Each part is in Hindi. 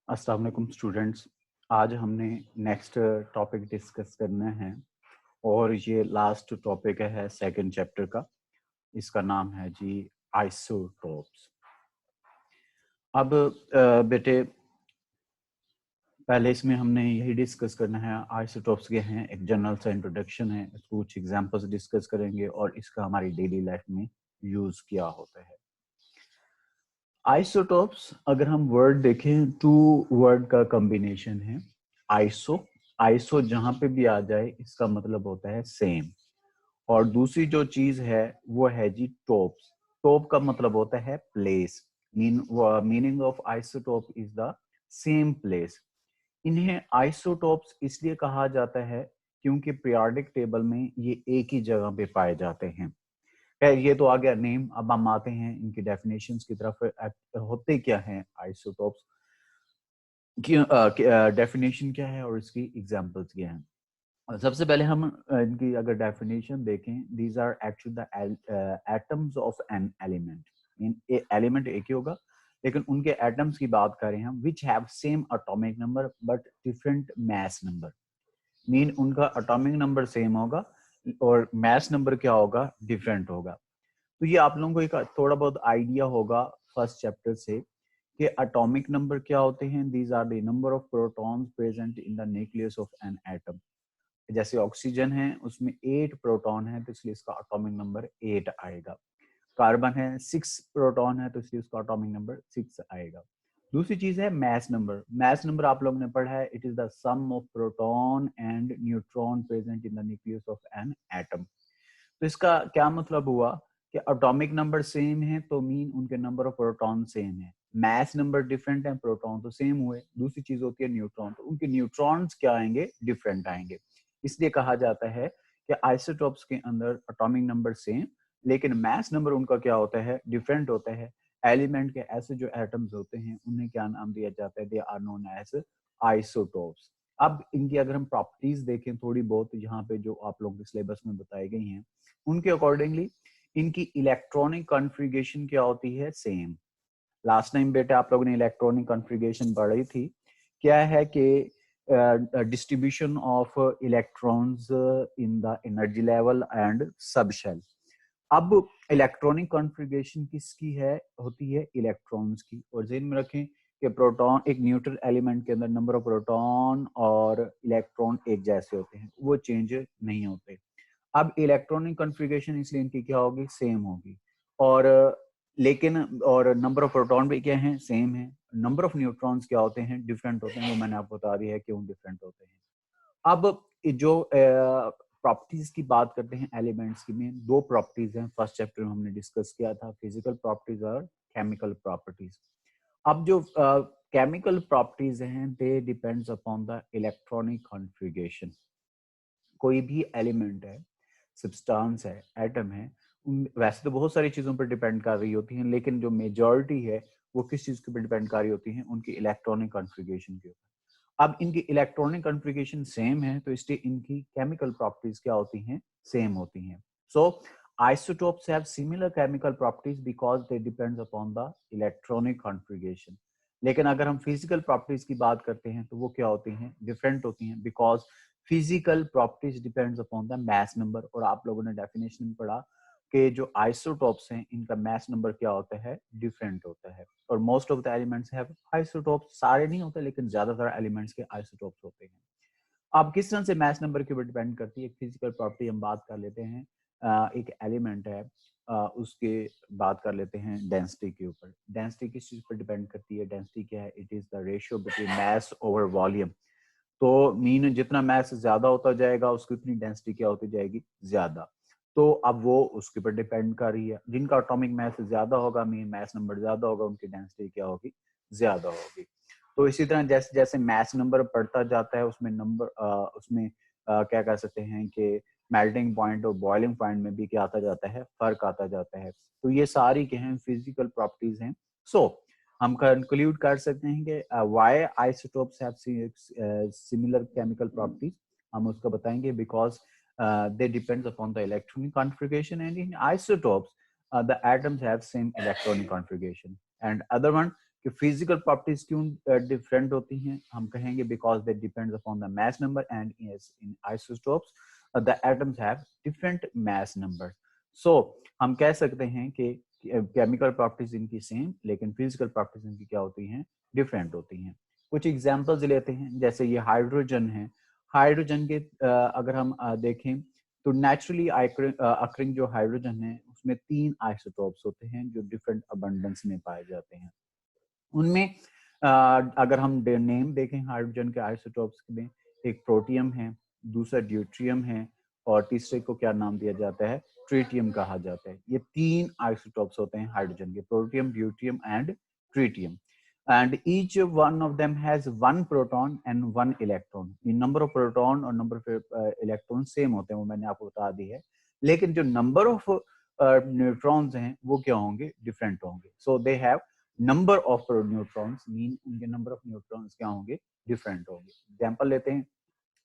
अस्सलाम वालेकुम स्टूडेंट्स। आज हमने नेक्स्ट टॉपिक डिस्कस करना है और ये लास्ट टॉपिक है सेकंड चैप्टर का। इसका नाम है जी आइसोटोप्स। अब बेटे पहले इसमें हमने यही डिस्कस करना है, आइसोटोप्स के हैं, एक जनरल सा इंट्रोडक्शन है, कुछ एग्जांपल्स डिस्कस करेंगे और इसका हमारी डेली लाइफ में यूज किया होता है। आइसोटोप्स अगर हम वर्ड देखें, टू वर्ड का कॉम्बिनेशन है। आइसो आइसो जहां पे भी आ जाए इसका मतलब होता है सेम, और दूसरी जो चीज है वो है जी टोप्स। टोप का मतलब होता है place. Meaning of isotope is the same place. इन्हें आइसोटोप्स इसलिए कहा जाता है क्योंकि पीरियोडिक टेबल में ये एक ही जगह पे पाए जाते हैं। खैर ये तो आ गया नेम। अब हम आते हैं इनकी डेफिनेशंस की तरफ। होते क्या हैं आइसोटोप्स की, डेफिनेशन क्या है और इसकी एग्जांपल्स क्या हैं। सबसे पहले हम इनकी अगर डेफिनेशन देखें, these are actually the atoms of an element. In element एक ही होगा लेकिन उनके एटम्स की बात करें हम, which have same atomic number but different mass number. Mean उनका एटॉमिक नंबर सेम होगा और मास नंबर क्या होगा, डिफरेंट होगा। तो ये आप लोगों को एक थोड़ा बहुत आइडिया होगा फर्स्ट चैप्टर से कि एटॉमिक नंबर क्या होते हैं। These are the number of protons present in the nucleus of an atom. जैसे ऑक्सीजन है उसमें 8 प्रोटॉन है तो इसलिए इसका एटॉमिक नंबर 8 आएगा। कार्बन है 6 प्रोटॉन है तो इसलिए उसका एटॉमिक नंबर 6 आएगा। दूसरी चीज है मैस नंबर। मैस नंबर आप लोगों ने पढ़ा है, it is the sum of proton and neutron present in the nucleus of an atom. तो इसका क्या मतलब हुआ कि एटॉमिक नंबर सेम है तो मीन उनके नंबर ऑफ प्रोटॉन सेम है। मैस नंबर डिफरेंट है, प्रोटॉन तो सेम हुए। दूसरी चीज होती है न्यूट्रॉन, तो उनके न्यूट्रॉन्स क्या आएंगे, डिफरेंट आएंगे। इसलिए कहा जाता है कि आइसोटोप्स के अंदर एटॉमिक नंबर सेम लेकिन मैस नंबर उनका क्या होता है, डिफरेंट होता है। एलिमेंट के ऐसे जो एटम्स होते हैं उन्हें क्या नाम दिया जाता है, they are known as isotopes. अब इनकी अगर हम प्रॉपर्टीज देखें थोड़ी बहुत, यहाँ पे जो आप लोगों के सिलेबस में बताई गई हैं उनके अकॉर्डिंगली इनकी इलेक्ट्रॉनिक कॉन्फ़िगरेशन क्या होती है, सेम। लास्ट टाइम बेटा आप लोगों ने इलेक्ट्रॉनिक कॉन्फ़िगरेशन पढ़ी थी। क्या है कि distribution of electrons in the energy level and sub shell. अब इलेक्ट्रॉनिक कॉन्फ़िगरेशन किसकी है, होती है इलेक्ट्रॉन्स की। और ध्यान में रखें कि प्रोटॉन, एक न्यूट्रल एलिमेंट के अंदर नंबर ऑफ प्रोटॉन और इलेक्ट्रॉन एक जैसे होते हैं, वो चेंज नहीं होते। अब इलेक्ट्रॉनिक कॉन्फ़िगरेशन इसलिए इनकी क्या होगी, सेम होगी। और लेकिन और नंबर ऑफ प्रोटॉन भी क्या है, सेम है। नंबर ऑफ न्यूट्रॉन्स क्या होते हैं, डिफरेंट होते हैं। वो मैंने आपको बता दिया है क्यों डिफरेंट होते हैं। अब जो प्रॉपर्टीज की बात करते हैं एलिमेंट्स की, में दो प्रॉपर्टीज हैं, फर्स्ट चैप्टर में हमने डिस्कस किया था, फिजिकल प्रॉपर्टीज और केमिकल प्रॉपर्टीज। अब जो केमिकल प्रॉपर्टीज हैं they depends upon the electronic configuration. कोई भी एलिमेंट है, सब्सटेंस है, एटम है, वैसे तो बहुत सारी चीजों पर डिपेंड कर रही होती हैं लेकिन जो मेजॉरिटी है वो किस चीज के ऊपर डिपेंड कर रही होती हैं, उनकी इलेक्ट्रॉनिक कॉन्फ़िगरेशन के ऊपर। अब इनकी इलेक्ट्रॉनिक कॉन्फ़िगरेशन सेम है तो इसलिए इनकी केमिकल प्रॉपर्टीज क्या होती हैं, सेम होती हैं। सो isotopes have similar chemical properties because they depends upon the electronic configuration। लेकिन अगर हम फिजिकल प्रॉपर्टीज की बात करते हैं तो वो क्या होती हैं, डिफरेंट होती हैं, because physical properties depends upon the mass number. और आप लोगों ने डेफिनेशन में पढ़ा कि जो आइसोटोप्स हैं इनका मास नंबर क्या होता है, डिफरेंट होता है। और most of the elements have isotopes, सारे नहीं होते लेकिन ज्यादातर एलिमेंट्स के आइसोटोप्स होते हैं। अब किस तरह से मास नंबर के ऊपर डिपेंड करती है, एक फिजिकल प्रॉपर्टी हम बात कर लेते हैं। एक एलिमेंट है, उसके बात कर लेते हैं डेंसिटी के ऊपर। डेंसिटी किस चीज पर डिपेंड करती है, डेंसिटी क्या है, it is the ratio between mass over volume. तो मीन जितना मास ज्यादा होता जाएगा उसकी उतनी डेंसिटी क्या होती जाएगी, ज्यादा। तो अब वो उसके ऊपर डिपेंड कर रही है, जिनका एटॉमिक मास ज्यादा होगा, मीन मास नंबर ज्यादा होगा, उनकी डेंसिटी क्या होगी, ज्यादा होगी। तो इसी तरह जैसे जैसे मास नंबर बढ़ता जाता है उसमें उसमें क्या कह सकते हैं कि मेल्टिंग पॉइंट और बॉइलिंग पॉइंट में भी क्या आता जाता है, फर्क आता जाता है। तो ये सारी क्या हैं, फिजिकल प्रॉपर्टीज हैं। सो हम कंक्लूड कर सकते हैं कि why isotopes have similar chemical properties. हम उसको बताएंगे because they depends upon the electronic configuration, and in isotopes the atoms have same electronic configuration, and other one कि फिजिकल प्रॉपर्टीज क्यों डिफरेंट होती हैं, हम कहेंगे because they depends upon the mass number and in isotopes the atoms have different mass number. So हम कह सकते हैं कि केमिकल प्रॉपर्टीज इनकी सेम लेकिन फिजिकल प्रॉपर्टीज इनकी क्या होती हैं, डिफरेंट होती हैं। कुछ एग्जांपल्स लेते हैं, जैसे ये हाइड्रोजन है। हाइड्रोजन के अगर हम देखें तो नेचुरली अकरिंग जो हाइड्रोजन है उसमें 3 आइसोटोप्स होते हैं जो डिफरेंट अबंडेंस में पाए जाते हैं। उनमें अगर हम नेम देखें हाइड्रोजन के आइसोटोप्स में, एक प्रोटियम है, दूसरा ड्यूट्रियम है और तीसरे को क्या नाम दिया जाता है, ट्रिटियम कहा जाता है। ये 3 आइसोटोप्स होते हैं हाइड्रोजन के, protium, deuterium and tritium. And each one of them has 1 proton and 1 electron. ये number of proton और number of electron same होते हैं, वो मैंने आपको बता दी है, लेकिन जो number of neutrons हैं वो क्या होंगे, different होंगे। So they have number of neutrons, mean उनके number of neutrons क्या होंगे, different होंगे। Example लेते हैं,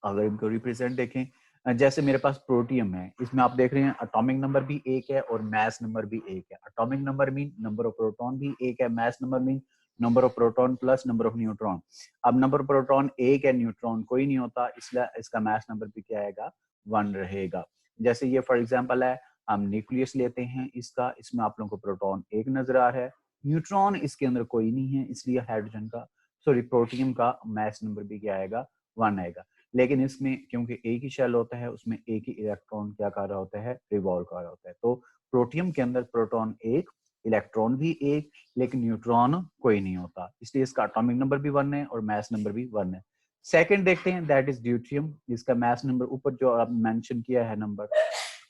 अगर इनको रिप्रेजेंट देखें, जैसे मेरे पास प्रोटियम है, इसमें आप देख रहे हैं एटॉमिक नंबर भी एक है और मास नंबर भी एक है। Atomic number mean number of proton भी एक है, mass number mean number of proton plus number of neutron. अब नंबर ऑफ प्रोटॉन एक है, न्यूट्रॉन कोई नहीं होता, इसलिए इसका मास नंबर भी क्या आएगा, 1 रहेगा। जैसे ये फॉर एग्जांपल है, हम न्यूक्लियस लेते हैं इसका, इसमें आप लोगों को प्रोटॉन एक नजर आ रहा है, न्यूट्रॉन इसके अंदर कोई नहीं है, इसलिए हाइड्रोजन का सॉरी प्रोटियम का मास नंबर भी क्या आएगा, 1 आएगा। लेकिन इसमें क्योंकि एक ही शेल होता है, उसमें एक ही इलेक्ट्रॉन क्या कर रहा होता है, रिवॉल्व कर रहा होता है। तो प्रोटियम के अंदर प्रोटॉन एक, इलेक्ट्रॉन भी एक, लेकिन न्यूट्रॉन कोई नहीं होता, इसलिए इसका एटॉमिक नंबर भी 1 है और मास नंबर भी 1 है। सेकंड देखते हैं, दैट इज ड्यूट्रियम। इसका मास नंबर ऊपर जो आप मेंशन किया है नंबर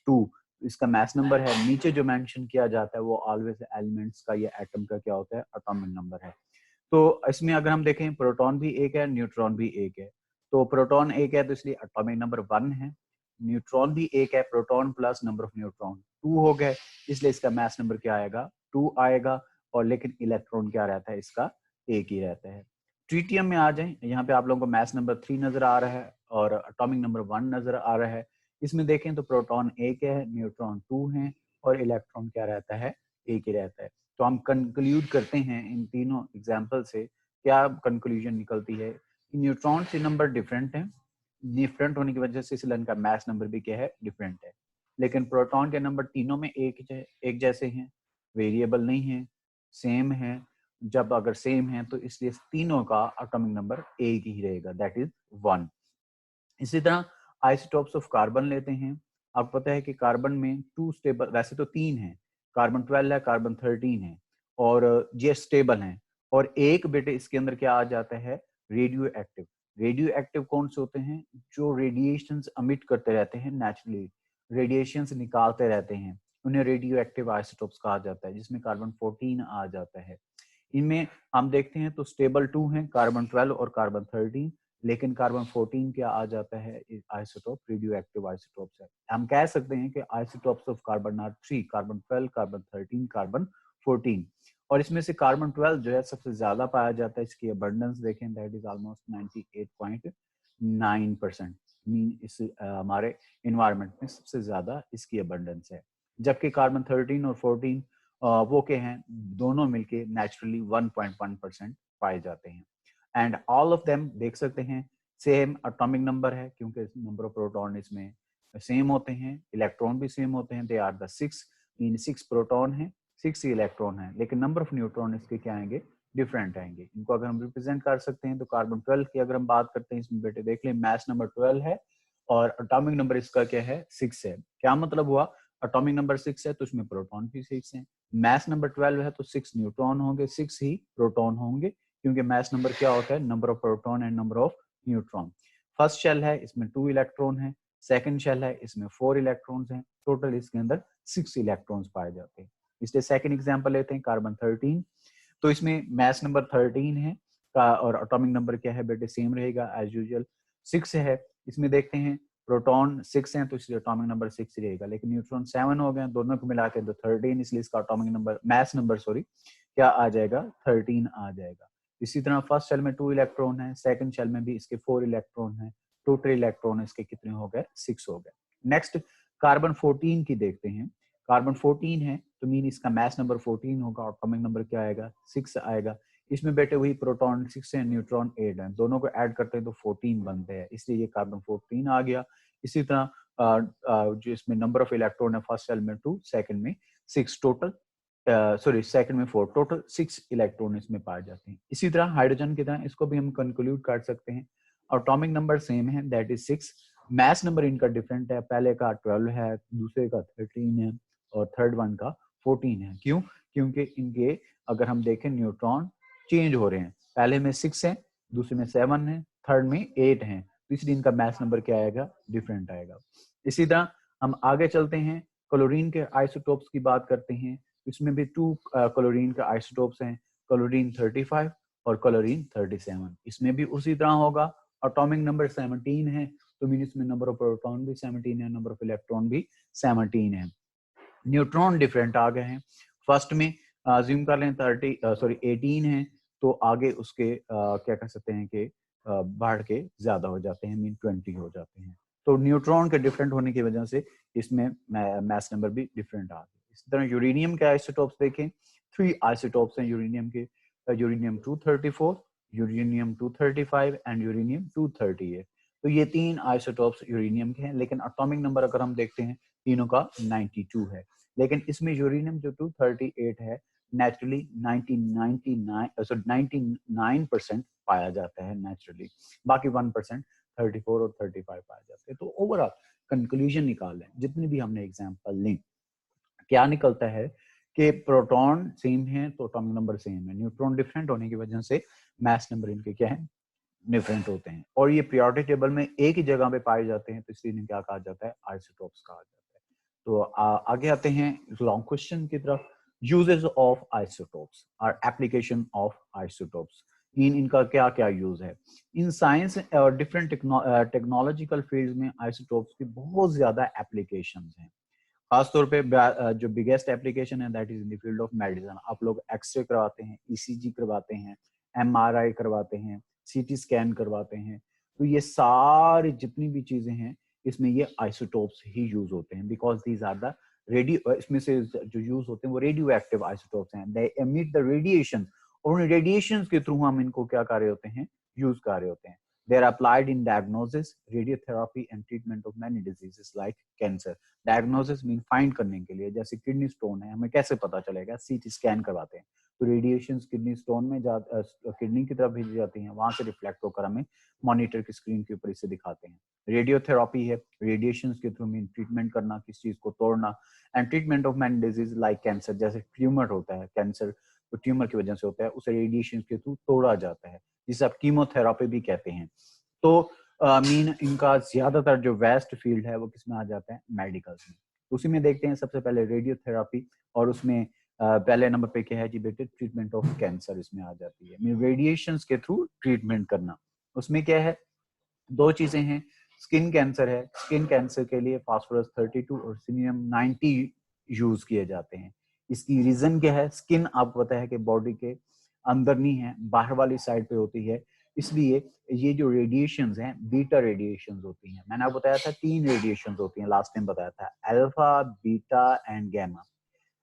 2, इसका मास नंबर है, नीचे जो मेंशन किया जाता है वो ऑलवेज एलिमेंट्स का या एटम का क्या होता है, एटॉमिक नंबर है। तो इसमें अगर हम देखें, प्रोटॉन भी एक है, न्यूट्रॉन भी एक है। तो प्रोटॉन एक है तो इसलिए एटॉमिक नंबर 1 है, न्यूट्रॉन भी एक है, proton plus number of neutron 2 हो गए, इसलिए इसका मास नंबर क्या आएगा, 2 आएगा। और लेकिन इलेक्ट्रॉन क्या रहता है, इसका एक ही रहता है। ट्रिटियम में आ जाए, यहाँ पे आप लोगों को मास नंबर 3 नजर आ रहा है और एटॉमिक नंबर 1 नजर आ रहा है। इसमें देखें तो प्रोटॉन एक है, न्यूट्रॉन 2 है और इलेक्ट्रॉन क्या रहता है, एक ही रहता है। तो हम कंक्लूड करते हैं इन तीनों एग्जाम्पल से, क्या कंक्लूजन निकलती है कि न्यूट्रॉन से नंबर डिफरेंट है, डिफरेंट होने की वजह से इसलिए इनका मास नंबर भी क्या है, डिफरेंट है। लेकिन प्रोटॉन के नंबर तीनों में एक जैसे हैं, वेरिएबल नहीं है, सेम है। जब अगर सेम है तो इसलिए तीनों का एटॉमिक नंबर एक ही रहेगा, दैट इज 1। इसी तरह आइसोटोप्स ऑफ कार्बन लेते हैं। आपको पता है कि कार्बन में 2 स्टेबल, वैसे तो 3 है, कार्बन 12 है, कार्बन 13 है और ये स्टेबल हैं। और एक बेटे इसके अंदर क्या आ जाता है, रेडियो एक्टिव। रेडियो एक्टिव कौन से होते हैं, जो रेडिएशंस अमिट करते रहते हैं, नेचुरली रेडिएशंस निकालते रहते हैं, उन्हें रेडियो एक्टिव आइसोटोप्स कहा जाता है, जिसमें कार्बन 14 आ जाता है। इनमें हम देखते हैं तो स्टेबल 2 हैं, कार्बन 12 और कार्बन 13, लेकिन कार्बन 14 क्या आ जाता है, आइसोटोप रेडियो एक्टिव आइसोटोप्स है। हम कह सकते हैं कि isotopes of carbon are 3, carbon 12, carbon 13, carbon 14। और इसमें से कार्बन 12 जो है सबसे ज्यादा पाया जाता है, इसकी अबंडेंस देखें दैट इज ऑलमोस्ट 98.9%, मीन इस हमारे इन्वायरमेंट में सबसे ज्यादा इसकी अबंडेंस है। जबकि कार्बन 13 और 14 वो के हैं, दोनों मिलके नेचुरली 1.1% पाए जाते हैं। एंड ऑल ऑफ देम देख सकते हैं सेम एटॉमिक नंबर है, क्योंकि नंबर ऑफ प्रोटॉन इसमें सेम होते हैं, इलेक्ट्रॉन भी सेम होते हैं, they are the 6, mean 6 proton है, 6 इलेक्ट्रॉन है, लेकिन नंबर ऑफ न्यूट्रॉन इसके क्या आएंगे, डिफरेंट आएंगे। इनको अगर हम रिप्रेजेंट कर सकते हैं तो कार्बन 12 की अगर हम बात करते हैं, इसमें बेटे देख लें मास नंबर 12 है और एटॉमिक नंबर इसका क्या है, 6 है। क्या मतलब हुआ, एटॉमिक नंबर 6 है तो इसमें प्रोटॉन भी 6 है, मास नंबर 12 है तो 6 न्यूट्रॉन होंगे, 6 ही प्रोटॉन होंगे, क्योंकि मास नंबर क्या होता है, number of proton and number of neutron. First shell है इसमें 2 इलेक्ट्रॉन है, सेकंड शेल है इसमें 4 इलेक्ट्रॉन्स हैं, टोटल इसके अंदर 6 इलेक्ट्रॉन्स पाए जाते हैं। इसलिए सेकंड एग्जांपल लेते हैं, कार्बन 13। तो इसमें मास नंबर 13 है का और एटॉमिक नंबर क्या है बेटे, सेम रहेगा एज यूजुअल, 6 है। इसमें देखते हैं प्रोटॉन 6 हैं तो इसलिए एटॉमिक नंबर 6 रहेगा, लेकिन न्यूट्रॉन 7 हो गए, दोनों को मिला के तो 13, इसलिए इसका atomic number mass number sorry क्या आ जाएगा, 13 आ जाएगा। इसी तरह फर्स्ट शेल में 2 इलेक्ट्रॉन है, सेकंड शेल में भी इसके 4 इलेक्ट्रॉन है, टोटल इलेक्ट्रॉन इसके कितने हो गए, 6 हो गए। नेक्स्ट कार्बन 14 की देखते हैं। कार्बन 14 है तो मीन इसका मास नंबर 14 होगा, एटॉमिक नंबर क्या आएगा, 6 आएगा। इसमें बैठे वही प्रोटॉन 6 है, न्यूट्रॉन 8 है, दोनों को ऐड करते हैं तो 14 बनते हैं, इसलिए ये कार्बन 14 आ गया। इसी तरह जो इसमें नंबर ऑफ इलेक्ट्रॉन है फर्स्ट शेल में 2, सेकंड में 6 टोटल, सॉरी सेकंड में 4, टोटल 6 इलेक्ट्रॉन इसमें पाए जाते हैं। इसी तरह हाइड्रोजन की तरह इसको भी हम कंक्लूड कर सकते हैं। एटॉमिक नंबर सेम है, दैट इज 6। मैस नंबर इनका डिफरेंट है, पहले का 12 है, दूसरे का 13 है और थर्ड वन का 14 है। क्यों? क्योंकि इनके अगर हम देखें न्यूट्रॉन चेंज हो रहे हैं, पहले में 6 है, दूसरे में 7 है, थर्ड में 8 है, तो इसलिए इनका मैस नंबर क्या आएगा? डिफरेंट आएगा। इसी तरह हम आगे चलते हैं, क्लोरीन के आइसोटोप्स की बात करते हैं। इसमें भी 2 क्लोरीन के आइसोटोप्स हैं, क्लोरीन 35 और क्लोरीन 37। इसमें भी उसी तरह होगा, एटॉमिक नंबर 17 है, तो मीन इसमें नंबर ऑफ प्रोटॉन भी 17 है, नंबर ऑफ इलेक्ट्रॉन भी 17 है। न्यूट्रॉन डिफरेंट आ गए हैं, फर्स्ट में अज्यूम कर लें 18 है, तो आगे उसके क्या कह सकते हैं कि बढ़ के ज्यादा हो जाते हैं, मीन 20 हो जाते हैं। तो न्यूट्रॉन के डिफरेंट होने की वजह से इसमें मैस नंबर भी डिफरेंट आ गए। इसी तरह यूरेनियम के आइसोटोप्स देखें, 3 आइसोटोप्स हैं यूरेनियम के, यूरेनियम 234, यूरेनियम 235 एंड यूरेनियम 238। तो ये 3 आइसोटोप्स यूरेनियम के हैं, लेकिन एटॉमिक नंबर अगर हम देखते हैं तीनों का 92 है। लेकिन इसमें यूरेनियम जो 238 है नेचुरली 99% पाया जाता है नेचुरली, बाकी 1% 34 और 35 पाया जाता है। तो ओवरऑल कंक्लूजन निकाल लें, जितनी भी हमने एग्जांपल ली, क्या निकलता है कि प्रोटॉन सेम है तो एटॉमिक नंबर सेम है, न्यूट्रॉन डिफरेंट होने की वजह से मैस नंबर इनके क्या है? डिफरेंट होते हैं। और ये पीरियोडिक टेबल में एक ही जगह पे पाए जाते हैं, तो इसलिए इन्हें क्या कहा जाता है? आइसोटोप्स कहा जाता है। तो आगे आते हैं लॉन्ग क्वेश्चन की तरफ। यूजेस ऑफ आइसोटोप्स और एप्लीकेशन ऑफ आइसोटोप्स, इनका क्या क्या यूज है? इन साइंस और डिफरेंट टेक्नोलॉजिकल फील्ड में आइसोटोप्स की बहुत ज्यादा एप्लीकेशंस हैं। खासतौर पे जो बिगेस्ट एप्लीकेशन है that is in the field of medicine. आप लोग एक्सरे करवाते हैं, ईसीजी करवाते हैं, एमआरआई करवाते हैं, सीटी स्कैन करवाते हैं, तो ये सारी जितनी भी चीजें हैं इसमें ये आइसोटोप्स ही यूज होते हैं, because these are the radio, इसमें से जो यूज होते हैं वो रेडियो एक्टिव आइसोटोप्स हैं, दे एमिट द रेडिएशन, और उन रेडिएशन के थ्रू हम इनको क्या कर रहे होते हैं? यूज कर रहे होते हैं। They are applied in diagnosis, radiotherapy and treatment of many diseases like cancer. Diagnosis mean find करने के लिए, जैसे किडनी स्टोन है, हमें कैसे पता चलेगा? सीटी स्कैन करवाते हैं, तो रेडिएशंस किडनी स्टोन में किडनी की तरफ भेजी जाती हैं, वहां से रिफ्लेक्ट होकर हमें मॉनिटर की स्क्रीन के ऊपर इसे दिखाते हैं। रेडियोथेरापी है, रेडिएशंस के थ्रू मीन ट्रीटमेंट करना, किस चीज को तोड़ना। And treatment of many disease like cancer, जैसे ट्यूमर होता है, कैंसर तो ट्यूमर की वजह से होता है, उसे रेडिएशन के थ्रू तोड़ा जाता है, जिसे आप कीमोथेरापी भी कहते हैं। तो मीन इनका ज्यादातर जो वेस्ट फील्ड है वो किसमें आ जाता है? मेडिकल्स में। उसी में देखते हैं सबसे पहले रेडियोथेरापी, और उसमें पहले नंबर पे क्या है जी बेटे? ट्रीटमेंट ऑफ कैंसर इसमें आ जाती है, रेडिएशंस के थ्रू ट्रीटमेंट करना। उसमें क्या है? 2 चीजें हैं। स्किन कैंसर है, स्किन कैंसर के लिए फास्फोरस 32 और सीनियम 90 यूज किए जाते हैं। इसकी रीजन क्या है? स्किन आपको पता है कि बॉडी के अंदर नहीं है, बाहर वाली साइड पे होती है, इसलिए ये जो रेडिएशंस हैं बीटा रेडिएशंस होती हैं। मैंने आपको बताया था 3 रेडिएशंस होती हैं, लास्ट टाइम बताया था, alpha, beta and gamma.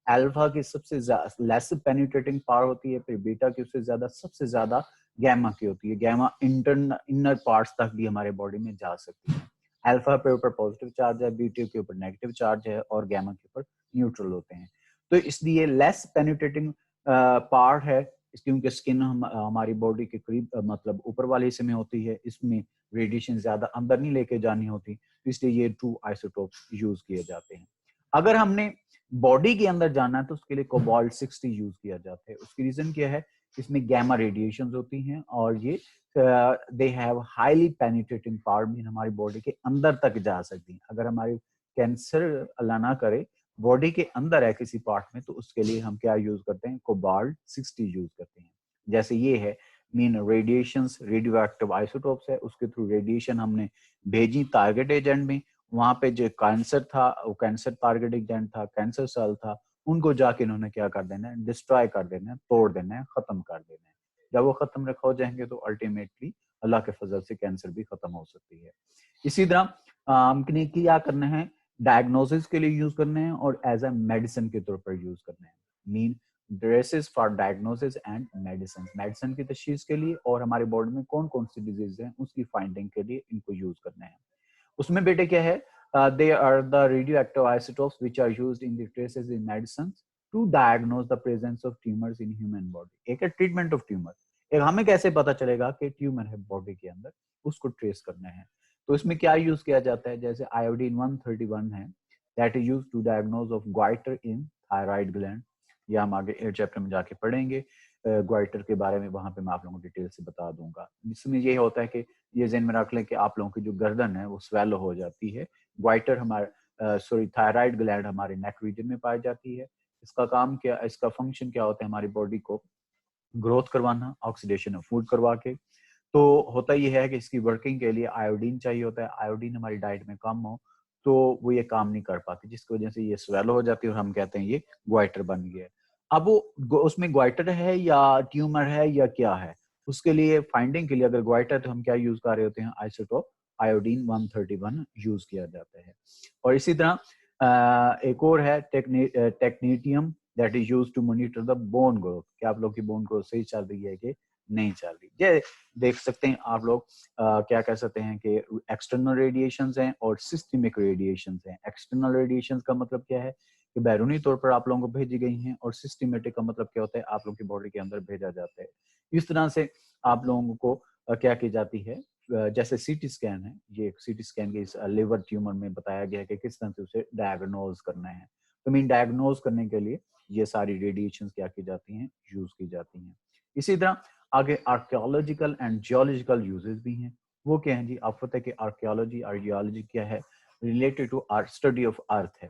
Alpha की सबसे लेस पेनिट्रेटिंग पावर होती है, फिर बीटा की उससे ज्यादा, सबसे ज्यादा गैमा की होती है। गैमा इनर पार्ट्स तक भी हमारे बॉडी में जा सकती है। अल्फा पे ऊपर पॉजिटिव चार्ज है, बीटा के ऊपर नेगेटिव चार्ज है, और गैमा के ऊपर न्यूट्रल होते हैं। तो इसलिए लेस पेनिट्रेटिंग पार्ट है, क्योंकि स्किन हमारी बॉडी के करीब मतलब ऊपर वाले हिस्से में होती है, इसमें रेडिएशन ज्यादा अंदर नहीं लेके जानी होती, तो इसलिए ये 2 आइसोटोप्स यूज किए जाते हैं। अगर हमने बॉडी के अंदर जाना है तो उसके लिए कोबाल्ट 60 यूज किया जाता है। उसकी रीजन क्या है? इसमें गैमा रेडिएशंस होती हैं, और ये they have highly penetrating power, mean हमारी बॉडी के अंदर तक जा सकती हैं। अगर हमारी कैंसर अल्लाह ना करे बॉडी के अंदर है किसी पार्ट में, तो उसके लिए हम क्या यूज करते हैं? कोबाल्ट 60 यूज करते हैं। जैसे ये है mean radiations, radio active isotopes है, उसके थ्रू रेडिएशन हमने भेजी टारगेट एजेंट में, वहां पे जो कैंसर था वो कैंसर टारगेट एजेंट था, कैंसर सेल था, उनको जाके इन्होंने क्या कर देना है? डिस्ट्रॉय कर देना है, तोड़ देना है, खत्म कर देना है। जब वो खत्म हो जाएंगे तो अल्टीमेटली अल्लाह के फजल से कैंसर भी खत्म हो सकती है। इसी तरह हमने क्या करना है? डायग्नोसिस के लिए यूज करने हैं और एज ए मेडिसिन के तौर पर यूज करने हैं। Mean dresses for diagnosis and medicine, medicine की तशखीस के लिए और हमारे बॉडी में कौन कौन सी डिजीज हैं उसकी फाइंडिंग के लिए इनको यूज करना है। उसमें बेटे क्या है, they are the radioactive isotopes which are used in the traces in medicine to diagnose the presence of tumours in human body. एक है ट्रीटमेंट ऑफ ट्यूमर, एक हमें कैसे पता चलेगा कि ट्यूमर है बॉडी के अंदर, उसको ट्रेस करना है। तो इसमें क्या यूज किया जाता है, जैसे आयोडीन 131 है, that is used to diagnose of goitre in thyroid gland. या हम आगे 8 चैप्टर में जाके पढ़ेंगे ग्वाइटर के बारे में, वहां पे मैं आप लोगों को डिटेल से बता दूंगा। इसमें ये होता है कि ये ज़हन में रख लें कि आप लोगों की जो गर्दन है वो स्वेलो हो जाती है। ग्वाइटर हमारे थायराइड ग्लैंड हमारे नेक रीजन में पाई जाती है। इसका काम क्या, इसका फंक्शन क्या होता है, हमारी बॉडी को ग्रोथ करवाना, ऑक्सीडेशन ऑफ फूड करवा के। तो होता यह है कि इसकी वर्किंग के लिए आयोडीन चाहिए होता है। आयोडीन हमारी डाइट में कम हो तो वो ये काम नहीं कर पाती, जिसकी वजह से ये स्वेलो हो जाती है और हम कहते हैं ये ग्वाइटर बन गया है। अब वो उसमें ग्वाइटर है या ट्यूमर है या क्या है, उसके लिए फाइंडिंग के लिए अगर ग्वाइटर तो हम क्या यूज कर रहे होते हैं, आइसोटोप आयोडीन 131 यूज किया जाता है। और इसी तरह एक और है technetium that is used to monitor the bone growth, कि आप लोग की बोन ग्रोथ सही चल रही है कि नहीं चल रही। ये देख सकते हैं आप लोग क्या कह सकते हैं कि एक्सटर्नल रेडिएशंस हैं और सिस्टमिक रेडिएशंस हैं। एक्सटर्नल रेडिएशंस का मतलब क्या है कि बैरूनी तौर पर आप लोगों को भेजी गई हैं, और सिस्टमेटिक का मतलब क्या होता है, आप लोगों की बॉडी के अंदर भेजा जाता है। इस तरह से आप लोगों को क्या की जाती है, जैसे सीटी स्कैन है, ये सीटी स्कैन के इस लिवर ट्यूमर में बताया गया है कि किस तरह से उसे डायग्नोज करना है। तो मीन डायग्नोज करने के लिए ये सारी रेडिएशंस क्या की जाती हैं, यूज की जाती हैं। इसी तरह आगे आर्कियोलॉजिकल एंड जियोलॉजिकल यूजेस भी हैं। वो क्या है जी, आपको पता है कि आर्कियोलॉजी और जियोलॉजी क्या है, related to study of earth है।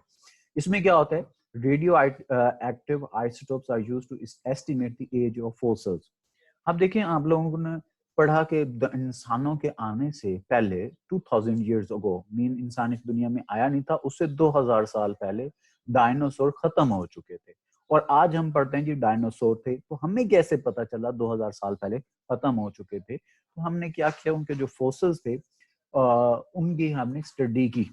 इसमें क्या होता है, radio active isotopes are used to estimate the age of fossils. अब देखिए, आप लोगों ने पढ़ा कि इंसानों के आने से पहले 2000 years ago, मीन इंसान इस दुनिया में आया नहीं था, उससे 2000 साल पहले डायनासोर खत्म हो चुके थे। और आज हम पढ़ते हैं कि डायनासोर थे, तो हमें कैसे पता चला 2000 साल पहले खत्म हो चुके थे। तो हमने क्या किया, उनके जो फोसिल्स थे उनकी हमने स्टडी की,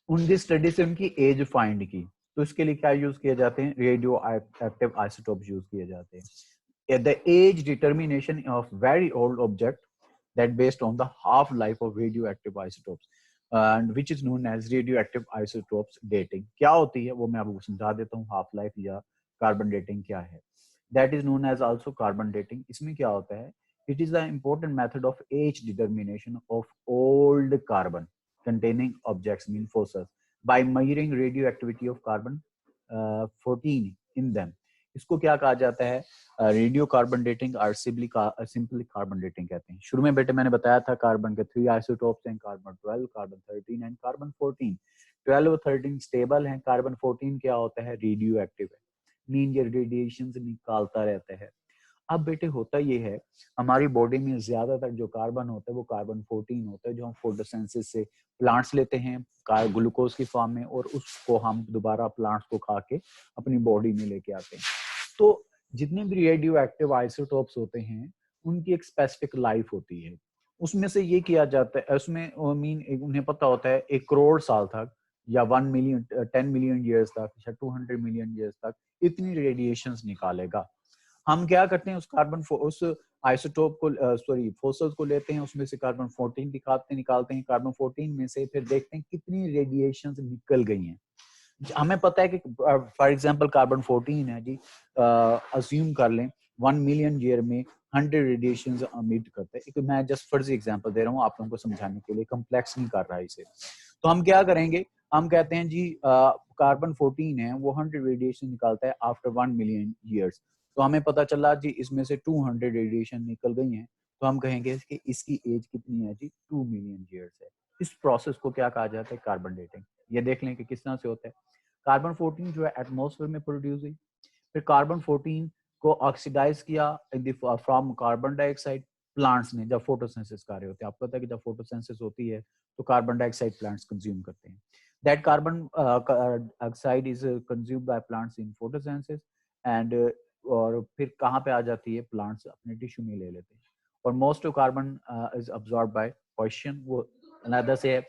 उनकी स्टडी से उनकी एज फाइंड की। तो इसके लिए क्या यूज किए जाते हैं, रेडियो एक्टिव आइसोटोप यूज किए जाते हैं। The age determination of very old object that based on the half life of radioactive isotopes and which is known as radioactive isotopes dating। क्या होती है वो मैं आपको समझा देता हूँ, हाफ लाइफ या कार्बन डेटिंग क्या है। That is known as also carbon dating। इसमें क्या होता है, it is the important method of age determination of old carbon containing objects mean fossils by measuring radioactivity of carbon 14 in them। इसको क्या कहा जाता है, रेडियो कार्बन डेटिंग और सिंपली कार्बन डेटिंग कहते हैं। शुरू में बेटे मैंने बताया था कार्बन के 3 आइसोटोप्स हैं, कार्बन 12, कार्बन 13 एंड कार्बन 14। 12 और 13 स्टेबल हैं, कार्बन 14 क्या होता है, रेडियो एक्टिव है, मीन ये रेडिएशन निकालता रहता है। अब बेटे होता ये है, हमारी बॉडी में ज्यादातर जो कार्बन होता है वो कार्बन 14 होता है, जो हम फोटोसिंथेसिस से प्लांट्स लेते हैं ग्लूकोज की फॉर्म में, और उसको हम दोबारा प्लांट्स को खा के अपनी बॉडी में लेके आते हैं। तो जितने भी रेडियो एक्टिव आइसोटोप्स होते हैं उनकी एक स्पेसिफिक लाइफ होती है। उसमें से ये किया जाता है, उसमें मीन उन्हें पता होता है 1 करोड़ साल तक या 1 मिलियन 10 मिलियन ईयर्स तक या 200 मिलियन ईयर्स तक इतनी रेडिएशंस निकालेगा। हम क्या करते हैं, उस आइसोटोप को सॉरी फॉसिल्स को लेते हैं, उसमें से कार्बन 14 निकालते हैं, कार्बन 14 में से फिर देखते हैं कितनी रेडिएशंस निकल गई हैं। हमें पता है कि फॉर एग्जांपल कार्बन 14 है जी, अज्यूम कर लें 1 मिलियन ईयर में 100 रेडिएशंस एमिट करते हैं। मैं जस्ट फर्जी एग्जांपल दे रहा हूँ आप लोगों को समझाने के लिए, कॉम्प्लेक्स नहीं कर रहा इसे। तो हम क्या करेंगे, हम कहते हैं जी कार्बन 14 है वो 100 रेडिएशन निकालता है आफ्टर 1 मिलियन ईयर्स। तो हमें पता चला जी इसमें से 200 रेडिएशन निकल गई हैं, तो हम कहेंगे कि इसकी एज कितनी है जी, 2 मिलियन ईयर्स है। इस प्रोसेस को क्या कहा जाता है, कार्बन डेटिंग। ये देख लें कि किस तरह से होता है। कार्बन 14 जो है एटमॉस्फेयर में प्रोड्यूस हुई, फिर कार्बन 14 को ऑक्सीडाइज किया फ्रॉम कार्बन डाइऑक्साइड प्लांट्स ने, जब फोटोसिंथेसिस कर रहे होते हैं। आपको पता है कि जब फोटोसिंथेसिस होती है तो कार्बन डाइऑक्साइड प्लांट्स कंज्यूम करते हैं। That carbon oxide is consumed by plants in photosynthesis and और फिर कहाँ पे आ जाती है, प्लांट्स अपने टिश्यू में ले लेते हैं। और most of carbon is absorb by question, वो अनदर से है।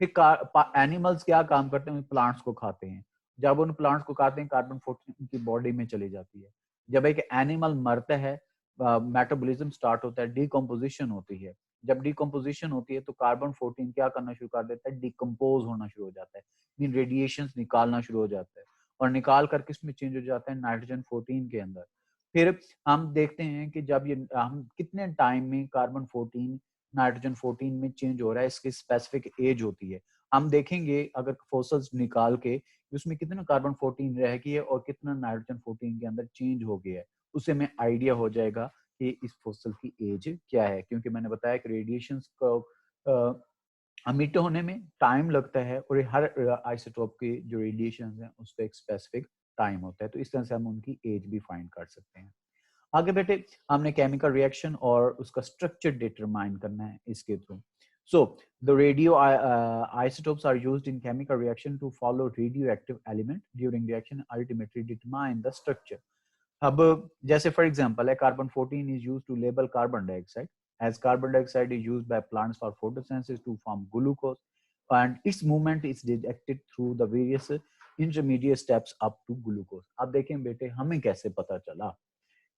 फिर एनिमल्स क्या काम करते हैं, प्लांट्स को खाते हैं, जब उन प्लांट्स को काटते हैं कार्बन 14 उनकी बॉडी में चली जाती है। जब एक एनिमल मरता है, मेटाबॉलिज्म स्टार्ट होता है, डिकम्पोजिशन होती है। जब डिकम्पोजिशन होती है तो कार्बन 14 क्या करना शुरू कर देता है, डिकम्पोज होना शुरू हो जाता है, मीन रेडिएशंस निकालना शुरू हो जाता है, और निकाल कर किस में चेंज हो जाता है, नाइट्रोजन 14 के अंदर। फिर हम देखते हैं कि जब ये हम कितने टाइम में कार्बन 14 नाइट्रोजन 14 में चेंज हो रहा है, इसकी स्पेसिफिक एज होती है। हम देखेंगे अगर फोसल्स निकाल के उसमें कितना कार्बन 14 रह गई है और कितना नाइट्रोजन 14 के अंदर चेंज हो गया है, उससे हमें आइडिया हो जाएगा कि इस फोसल की एज क्या है। क्योंकि मैंने बताया कि रेडिएशंस को अमिट होने में टाइम लगता है, और हर आइसोटोप के जो रेडिएशन है उसका एक स्पेसिफिक टाइम होता है। तो इस तरह से हम उनकी एज भी फाइंड कर सकते हैं। आगे बेटे हमने केमिकल रिएक्शन और उसका स्ट्रक्चर डिटरमाइन करना है इसके through. So the radio isotopes are used in chemical reaction to follow radioactive element during reaction, ultimately determine the structure. अब जैसे फॉर एग्जांपल है carbon 14 is used to label carbon dioxide, as carbon dioxide is used by plants for photosynthesis to form glucose, and its movement is detected through the various intermediate steps up to glucose. अब देखें बेटे हमें कैसे पता चला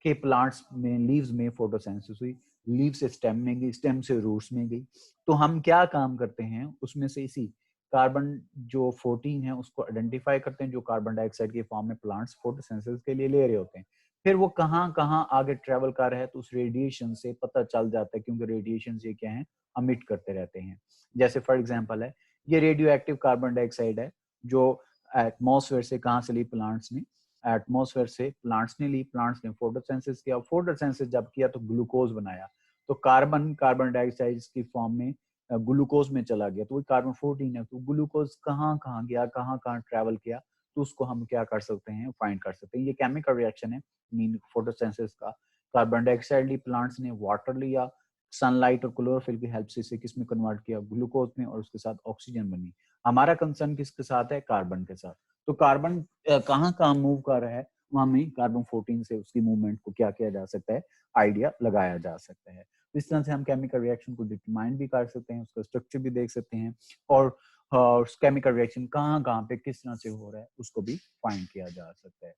कि प्लांट्स में लीव्स में फोटोसिंथेसिस हुई, लीव से स्टेम में गई, स्टेम से रूट्स में गई। तो हम क्या काम करते हैं, उसमें से इसी कार्बन जो 14 है उसको आइडेंटिफाई करते हैं, जो कार्बन डाइऑक्साइड के फॉर्म में प्लांट्स फोटोसिंथेसिस के लिए ले रहे होते हैं। फिर वो कहाँ कहाँ आगे ट्रेवल कर रहा है तो उस रेडिएशन से पता चल जाता है, क्योंकि रेडिएशन ये क्या है, अमिट करते रहते हैं। जैसे फॉर एग्जाम्पल है ये रेडियो एक्टिव कार्बन डाइऑक्साइड है जो एटमॉस्फेयर से कहाँ से ली, प्लांट्स ने एटमॉस्फेयर से प्लांट्स ने ली, प्लांट्स ने फोटोसिंथेसिस किया, फोटोसिंथेसिस जब किया तो ग्लूकोज बनाया, तो कार्बन कार्बन डाइऑक्साइड की फॉर्म में ग्लूकोज में चला गया, तो वो कार्बन 14 है। तो ग्लूकोज कहाँ कहाँ गया, कहाँ कहाँ ट्रेवल किया, तो उसको हम क्या कर सकते हैं, फाइंड कर सकते हैं। ये केमिकल रिएक्शन है मीन फोटोसिंथेसिस का। कार्बन डाइऑक्साइड ली प्लांट्स ने, वाटर लिया, सनलाइट और क्लोरोफिल की हेल्प से इसे किस में कन्वर्ट किया, ग्लूकोज में, और उसके साथ ऑक्सीजन बनी। हमारा कंसर्न किसके साथ है, कार्बन के साथ। तो कार्बन कहाँ कहाँ मूव कर रहा है, वहां में कार्बन 14 से उसकी मूवमेंट को क्या किया जा सकता है, आइडिया लगाया जा सकता है। इस तरह से हम केमिकल रिएक्शन को डिटरमाइन भी कर सकते हैं, उसका स्ट्रक्चर भी देख सकते हैं, और केमिकल रिएक्शन कहाँ कहाँ पे किस तरह से हो रहा है उसको भी फाइंड किया जा सकता है।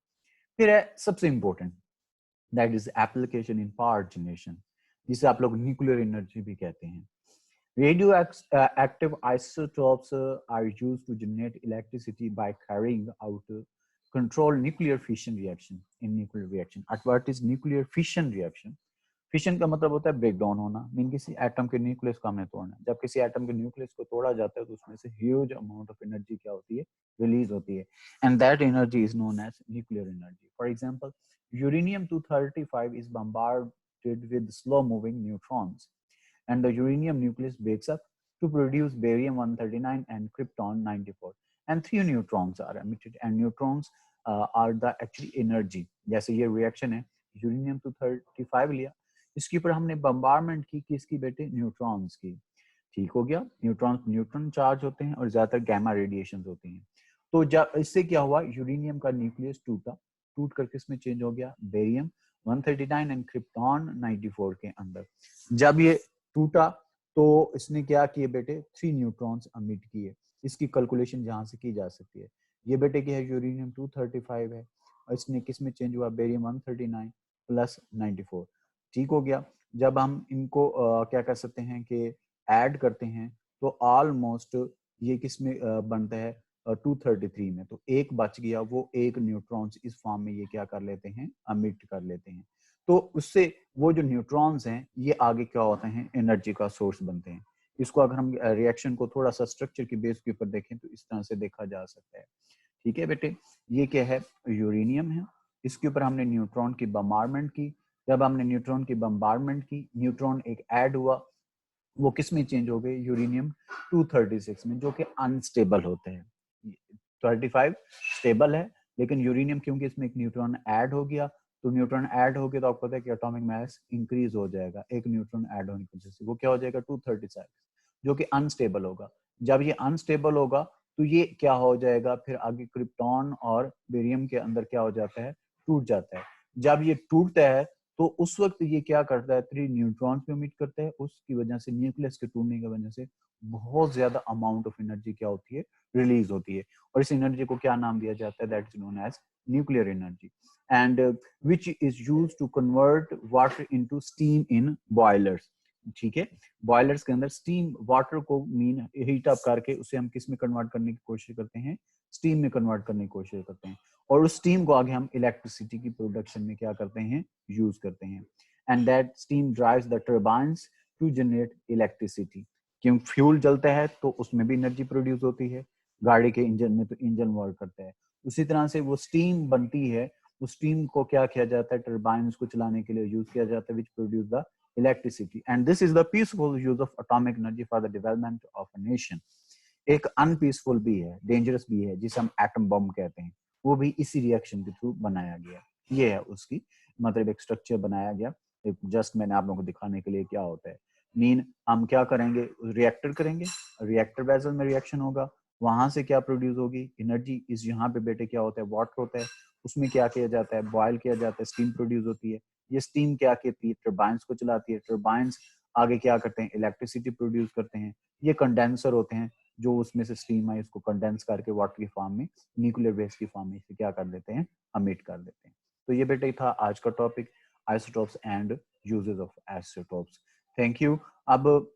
फिर है सबसे important, that is application in power generation, जिसे आप लोग न्यूक्लियर एनर्जी भी कहते हैं। Radioactive isotopes are used to generate electricity by carrying out controlled nuclear fission reaction in nuclear reaction. What is nuclear fission reaction? Fission का मतलब होता है ब्रेक डाउन होना, मीन किसी एटम के न्यूक्लियस को हमने तोड़ना। जब किसी एटम के न्यूक्लियस को तोड़ा जाता है तो उसमें से ह्यूज अमाउंट ऑफ एनर्जी क्या होती है, रिलीज होती है, and that energy is known as nuclear energy. For example uranium 235 is bombarded with slow moving neutrons, and the uranium nucleus breaks up to produce barium 139 and krypton 94, and 3 neutrons are emitted, and neutrons are the actually energy। जैसे ये रिएक्शन है, यूरेनियम 235 लिया, इसके ऊपर हमने बम्बारमेंट की किसकी बेटे, न्यूट्रॉन्स की, ठीक हो गया। न्यूट्रॉन न्यूट्रॉन चार्ज होते हैं और ज्यादातर गैमा रेडिएशंस होती हैं। तो जब इससे क्या हुआ, यूरेनियम का न्यूक्लियस टूटा, टूट कर किस में चेंज हो गया, बेरियम 139 एंड क्रिप्टॉन 94 के अंदर। जब ये टूटा तो इसने क्या किए बेटे, 3 न्यूट्रॉन्स अमिट किए। इसकी कैलकुलेशन जहां से की जा सकती है, ये बेटे क्या है, यूरेनियम 235 है, और इसने किस में चेंज हुआ, बेरियम 139 प्लस 94, ठीक हो गया। जब हम इनको क्या कर सकते हैं कि ऐड करते हैं तो ऑलमोस्ट ये किस में बनता है, 233 में। तो एक बच गया, वो एक न्यूट्रॉन्स इस फॉर्म में ये क्या कर लेते हैं, अमिट कर लेते हैं। तो उससे वो जो न्यूट्रॉन्स हैं ये आगे क्या होते हैं, एनर्जी का सोर्स बनते हैं। इसको अगर हम रिएक्शन को थोड़ा सा स्ट्रक्चर की बेस के ऊपर देखें तो इस तरह से देखा जा सकता है, ठीक है बेटे। ये क्या है, यूरेनियम है, इसके ऊपर हमने न्यूट्रॉन की बम्बारमेंट की। जब हमने न्यूट्रॉन की बम्बारमेंट की, न्यूट्रॉन एक ऐड हुआ, वो किस में चेंज हो गए, यूरेनियम 236 में, जो कि अनस्टेबल होते हैं। 35 स्टेबल है, लेकिन यूरेनियम क्योंकि इसमें एक न्यूट्रॉन ऐड हो गया, तो न्यूट्रॉन ऐड हो गया तो आपको पता है कि एटॉमिक मास इंक्रीज हो जाएगा, एक न्यूट्रॉन ऐड होने की वजह से वो क्या हो जाएगा, 236, जो कि अनस्टेबल होगा। जब ये अनस्टेबल होगा तो ये क्या हो जाएगा, फिर आगे क्रिप्टॉन और बेरियम के अंदर क्या हो जाता है, टूट जाता है। जब ये टूटता है तो उस वक्त ये क्या करता है, 3 न्यूट्रॉन्स भी एमिट करता है, उसकी वजह से न्यूक्लियस के टूटने की वजह से बहुत ज्यादा अमाउंट ऑफ एनर्जी क्या होती है, रिलीज होती है, और इस एनर्जी को क्या नाम दिया जाता है, that is known as nuclear energy, and which is used to convert water into steam in boilers. ठीक है, बॉयलर्स के अंदर स्टीम वाटर को मीन हीट अप करके उसे हम किस में कन्वर्ट करने की कोशिश करते हैं, स्टीम में कन्वर्ट करने की कोशिश करते हैं, और उस स्टीम को आगे हम इलेक्ट्रिसिटी की प्रोडक्शन में क्या करते हैं, यूज करते हैं, and that steam drives the turbines to generate electricity. क्यों, फ्यूल जलता है तो उसमें भी एनर्जी प्रोड्यूस होती है, गाड़ी के इंजन में तो इंजन वर्क करता है, उसी तरह से वो स्टीम बनती है, उस स्टीम को क्या किया जाता है, टर्बाइंस को चलाने के लिए यूज किया जाता है, which produce the electricity, and this is the peaceful use of atomic energy for the development of a nation। एक अनपीसफुल भी है, डेंजरस भी है, जिसे हम एटम बम कहते हैं, वो भी इसी रिएक्शन के थ्रू बनाया गया। ये है उसकी मतलब एक स्ट्रक्चर बनाया गया, जस्ट मैंने आप लोगों को दिखाने के लिए क्या होता है। मीन हम क्या करेंगे, रिएक्टर करेंगे, रिएक्टर वेसल में रिएक्शन होगा, वहां से क्या प्रोड्यूस होगी एनर्जी, इस यहाँ पे बेटे क्या होता है, वाटर होता है, उसमें क्या किया जाता है, बॉयल किया जाता है, स्टीम प्रोड्यूस होती है, ये स्टीम क्या कहती है, टर्बाइंस को चलाती है, टर्बाइंस आगे क्या करते हैं, इलेक्ट्रिसिटी प्रोड्यूस करते हैं, ये कंडेंसर होते हैं, जो उसमें से स्टीम है इसको कंडेंस करके वाटर की फॉर्म में, न्यूक्लियर वेस्ट की फॉर्म में इसे क्या कर देते हैं, अमिट कर देते हैं। तो ये बेटे था आज का topic, isotopes and uses of isotopes. Thank you. अब